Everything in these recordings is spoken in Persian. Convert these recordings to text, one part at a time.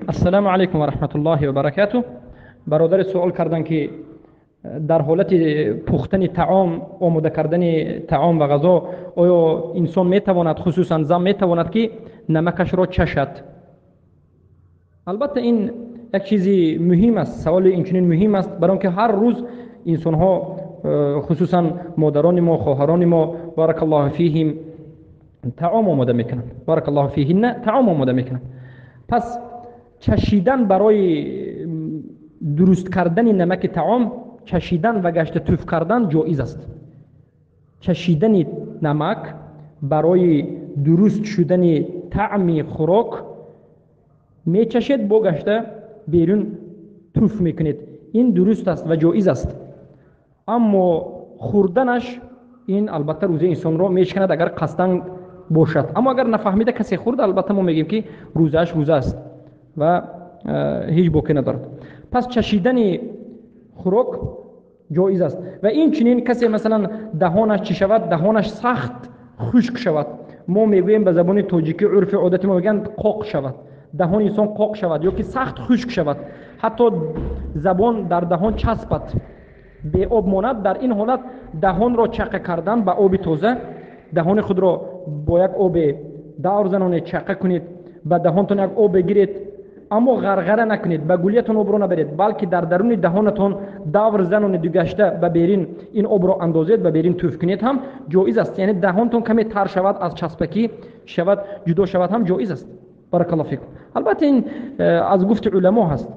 السلام علیکم و رحمت الله و برکاته. برادر سوال کردن که در حالت پختن طعام، آماده کردن طعام و غذا، آیا انسان میتواند، خصوصا زن میتواند که نمکش را چشد؟ البته این یک چیزی مهم است، سوال اینچنین مهم است، برای که هر روز انسان ها، خصوصا مادران ما، خواهران ما، بارک الله فیهم، طعام آماده میکنند، بارک الله فیهن، طعام آماده میکنند. پس چشیدن برای درست کردن نمک طعام، چشیدن و گشت توف کردن جایز است. چشیدن نمک برای درست شدن طعم خوراک میچشید، با گشته بیرون توف میکنید، این درست است و جایز است. اما خوردنش، این البته روزه انسان رو میشکند اگر قصدن باشد، اما اگر نفهمیده کسی خورد، البته ما میگیم که روزهش روزه است و هیچ باکی ندارد. پس چشیدن خوراک جایز است. و این چنین کسی مثلا دهانش چی شود، دهانش سخت خشک شود، ما میگوییم به زبان تاجیکی عرف عادت ما میگن قاق شود، دهان انسان قاق شود یا که سخت خشک شود، حتی زبان در دهان چسبد، به آب ماند، در این حالت دهان را چقه کردن به آب تازه، دهان خود را با یک آب دور زنانه چقه کنید، به دهانتون یک آب بگیرید، اما غرغره نکنید، به گولیتون آب را نبرید، بلکه در درون دهانتون دور زنانه گشته ببرین، این آب را اندازید ببرین توف کنید، هم جایز است. یعنی دهانتون کمی تر شود، از چسبکی شود، جدا شود، هم جایز است. بارک الله فیکم. البته این از گفت علما هست،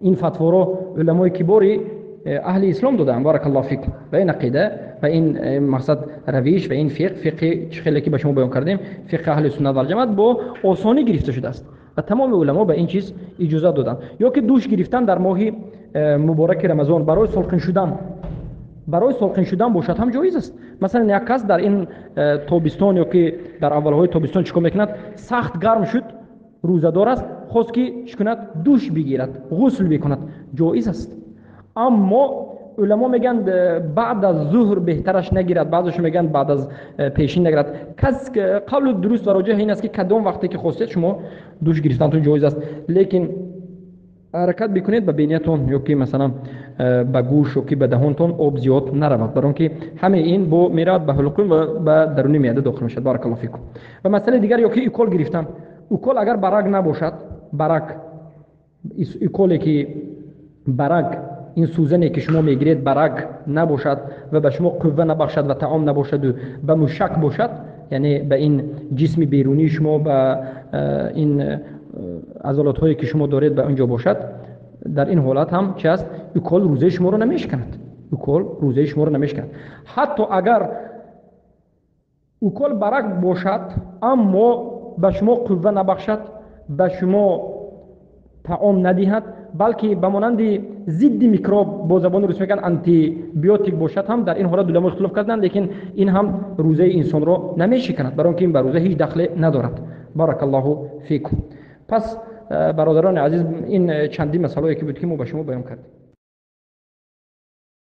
این فتوا را علمای کباری اهل اسلام دادن، بارک الله فیکم. و این عقیده و این مقصد رویش و این فقه خیلی که به شما بیان کردیم، فقه اهل سنت و جماعت با آسانی گرفته شده است و تمام علما به این چیز اجازه دادن. یا که دوش گرفتن در ماه مبارک رمضان برای سلخن شدن باشد، هم جایز است. مثلا یک کس در این تابستان یا که در اولهای تابستان چیکار میکند، سخت گرم شد، روزه دار است، خواست که چکند دوش بگیرد، غسل بکند، جایز است. اما علما میگن بعد از ظهر بهترش نگیرد، بعضش میگن بعد از پیشین نگیرد. کس قول درست و راجح این است که کدام وقتی که خواستید شما دوش گرفتنتون جایز است، لیکن حرکت بکنید به بینیتون، یا که مثلا به گوش و که به دهانتون آب زیاد نرود، برای که همه این با میراد به حلقوم و به درون معده داخل میشد. بارک الله فیکم. و مسئله دیگر، یا که ایکول گرفتن، ایکول اگر برگ نباشد، برگ ایکولی که برگ، این سوزنی که شما میگیرید برگ نباشد و به شما قوه نبخشد و طعام نباشد و به مشک باشد، یعنی به این جسم بیرونی شما، به این عضلات هایی که شما دارید به اونجا باشد، در این حالت هم چه است؟ ایکول روزه شما رو نمیشکند، ایکول روزه شما رو نمیشکند. حتی اگر ایکول برگ باشد اما به شما قوه نبخشد، به شما طعام ندهد، بلکه به مانند ضد میکروب، با زبان روسی میگن آنتی بیوتیک باشد، هم در این حالت علما اختلاف کردند، لیکن این هم روزه انسان را نمیشکند، برای اینکه این به روزه هیچ دخل ندارد. بارک الله فیکم. پس برادران عزیز، این چندی مسائلی که بود که ما به شما بیان کردیم.